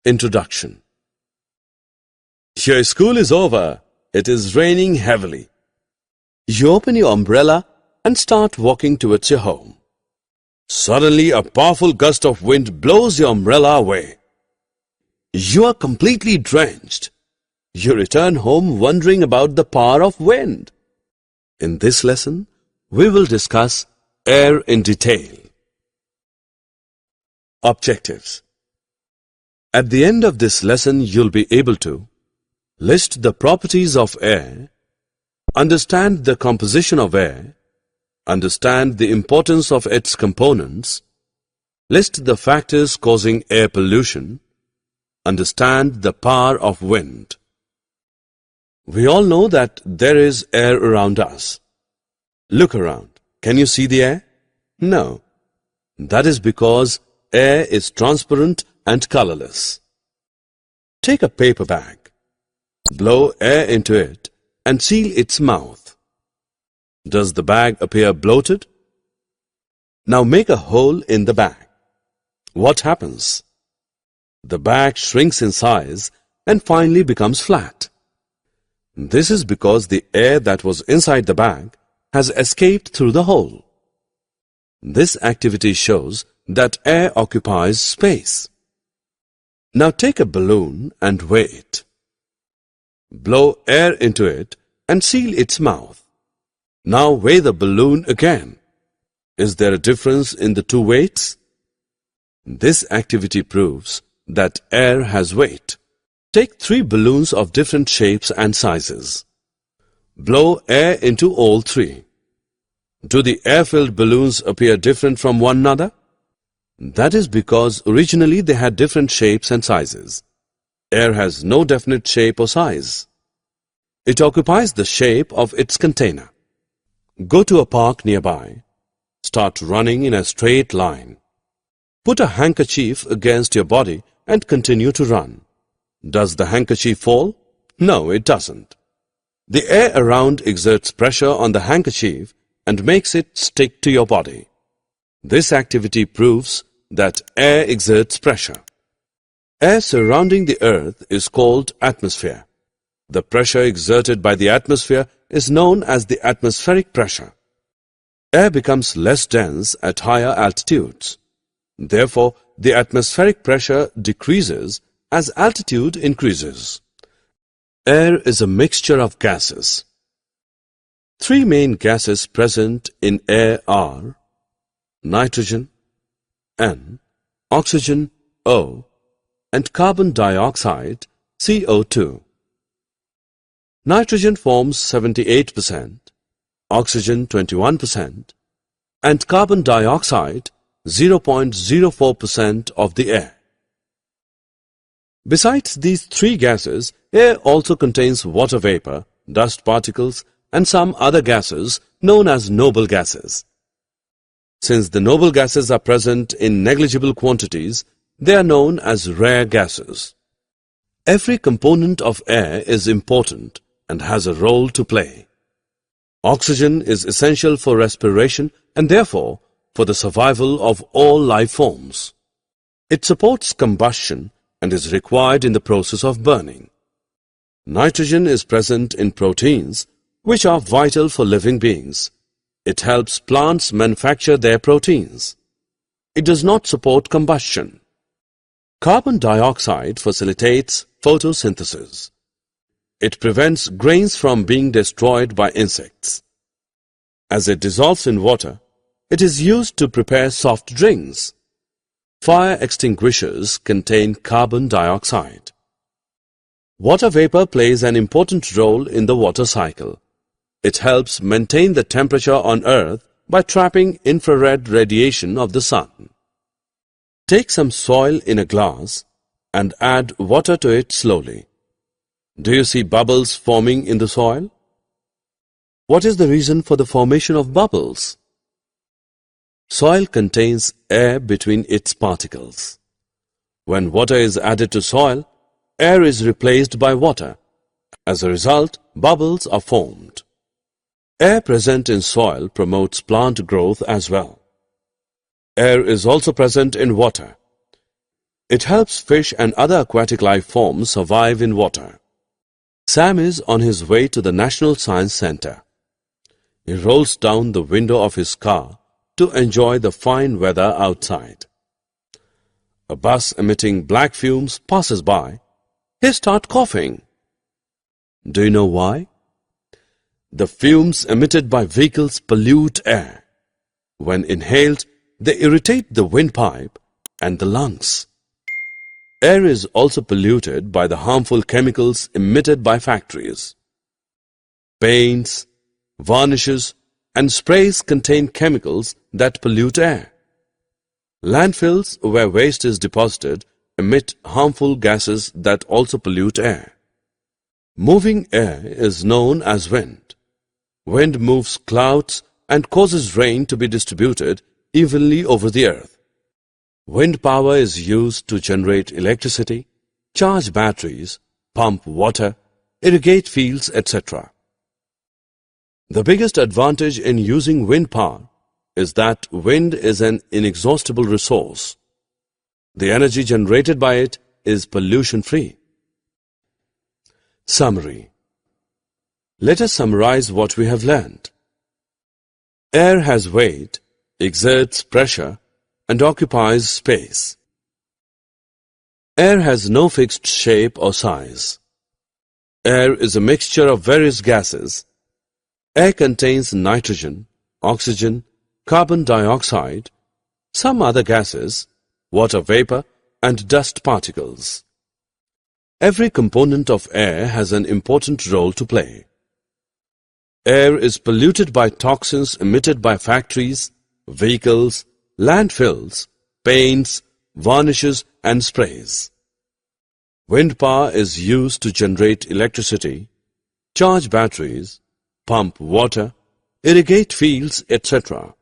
Introduction. Your school is over. It is raining heavily. You open your umbrella and start walking towards your home. Suddenly, a powerful gust of wind blows your umbrella away. You are completely drenched. You return home wondering about the power of wind. In this lesson, we will discuss air in detail. Objectives. At the end of this lesson, you'll be able to list the properties of air, understand the composition of air, understand the importance of its components, list the factors causing air pollution, understand the power of wind. We all know that there is air around us. Look around. Can you see the air? No. That is because air is transparent and colorless. Take a paper bag. Blow air into it and seal its mouth. Does the bag appear bloated? Now make a hole in the bag. What happens? The bag shrinks in size and finally becomes flat. This is because the air that was inside the bag has escaped through the hole. This activity shows that air occupies space. Now take a balloon and weigh it. Blow air into it and seal its mouth. Now weigh the balloon again. Is there a difference in the two weights? This activity proves that air has weight. Take 3 balloons of different shapes and sizes. Blow air into all 3. Do the air-filled balloons appear different from one another? That is because originally they had different shapes and sizes. Air has no definite shape or size. It occupies the shape of its container. Go to a park nearby. Start running in a straight line. Put a handkerchief against your body and continue to run. Does the handkerchief fall? No, it doesn't. The air around exerts pressure on the handkerchief and makes it stick to your body. This activity proves that air exerts pressure. Air surrounding the earth is called atmosphere. The pressure exerted by the atmosphere is known as the atmospheric pressure. Air becomes less dense at higher altitudes. Therefore, the atmospheric pressure decreases as altitude increases. Air is a mixture of gases. 3 main gases present in air are nitrogen, N, oxygen, O, and carbon dioxide, CO2. Nitrogen forms 78%, oxygen 21%, and carbon dioxide 0.04% of the air. Besides these 3 gases, air also contains water vapor, dust particles, and some other gases known as noble gases. Since the noble gases are present in negligible quantities, they are known as rare gases. Every component of air is important and has a role to play. Oxygen is essential for respiration and therefore for the survival of all life forms. It supports combustion and is required in the process of burning. Nitrogen is present in proteins, which are vital for living beings. It helps plants manufacture their proteins. It does not support combustion. Carbon dioxide facilitates photosynthesis. It prevents grains from being destroyed by insects. As it dissolves in water, it is used to prepare soft drinks. Fire extinguishers contain carbon dioxide. Water vapor plays an important role in the water cycle. It helps maintain the temperature on Earth by trapping infrared radiation of the sun. Take some soil in a glass and add water to it slowly. Do you see bubbles forming in the soil? What is the reason for the formation of bubbles? Soil contains air between its particles. When water is added to soil, air is replaced by water. As a result, bubbles are formed. Air present in soil promotes plant growth as well. Air is also present in water. It helps fish and other aquatic life forms survive in water. Sam is on his way to the National Science Center. He rolls down the window of his car to enjoy the fine weather outside. A bus emitting black fumes passes by. He starts coughing. Do you know why? The fumes emitted by vehicles pollute air. When inhaled, they irritate the windpipe and the lungs. Air is also polluted by the harmful chemicals emitted by factories. Paints, varnishes, and sprays contain chemicals that pollute air. Landfills where waste is deposited emit harmful gases that also pollute air. Moving air is known as wind. Wind moves clouds and causes rain to be distributed evenly over the earth. Wind power is used to generate electricity, charge batteries, pump water, irrigate fields, etc. The biggest advantage in using wind power is that wind is an inexhaustible resource. The energy generated by it is pollution-free. Summary. Let us summarize what we have learned. Air has weight, exerts pressure, and occupies space. Air has no fixed shape or size. Air is a mixture of various gases. Air contains nitrogen, oxygen, carbon dioxide, some other gases, water vapor, and dust particles. Every component of air has an important role to play. Air is polluted by toxins emitted by factories, vehicles, landfills, paints, varnishes, and sprays. Wind power is used to generate electricity, charge batteries, pump water, irrigate fields, etc.